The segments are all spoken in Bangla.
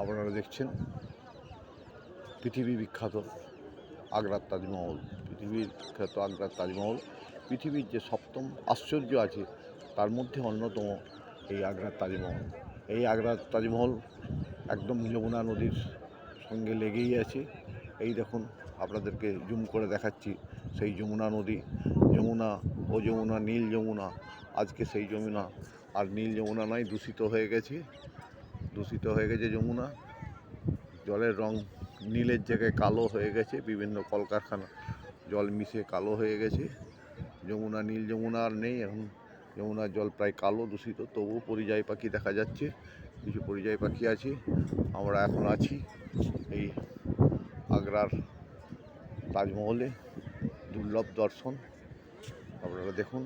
আপনারা দেখছেন পৃথিবী বিখ্যাত আগ্রার তাজমহল। পৃথিবীর বিখ্যাত আগ্রার তাজমহল, পৃথিবীর যে সপ্তম আশ্চর্য আছে তার মধ্যে অন্যতম এই আগ্রার তাজমহল। এই আগ্রার তাজমহল একদম যমুনা নদীর সঙ্গে লেগেই আছে। এই দেখুন, আপনাদেরকে জুম করে দেখাচ্ছি সেই যমুনা নদী। যমুনা ও যমুনা, নীল যমুনা। আজকে সেই যমুনা আর নীল যমুনা নয়, দূষিত হয়ে গেছে যমুনা। জলের রং নীলের জায়গায় কালো হয়ে গেছে, বিভিন্ন কলকারখানা জল মিশে কালো হয়ে গেছে। যমুনা, নীল যমুনা আর নেই এখন। যমুনার জল প্রায় কালো, দূষিত। তবুও পরিযায়ী পাখি দেখা যাচ্ছে, কিছু পরিযায়ী পাখি আছে। আমরা এখন আছি এই আগ্রার তাজমহলে। দুর্লভ দর্শন, আপনারা দেখুন।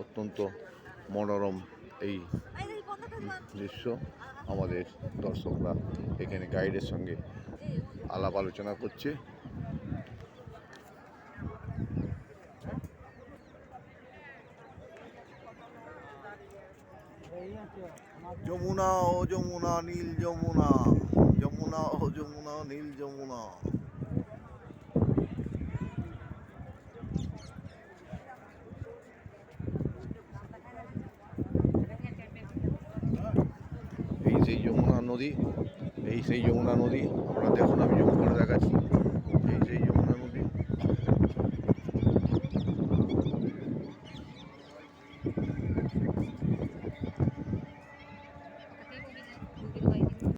অত্যন্ত মনোরম এই দৃশ্য। আমাদের দর্শকরা এখানে গাইডের সঙ্গে আলাপ আলোচনা করছে। যমুনা ও যমুনা, নীল যমুনা। যমুনা ও যমুনা, নীল যমুনা। এই সেই যমুনা নদী, আপনারা দেখুন, আমি জুম করে দেখাচ্ছি।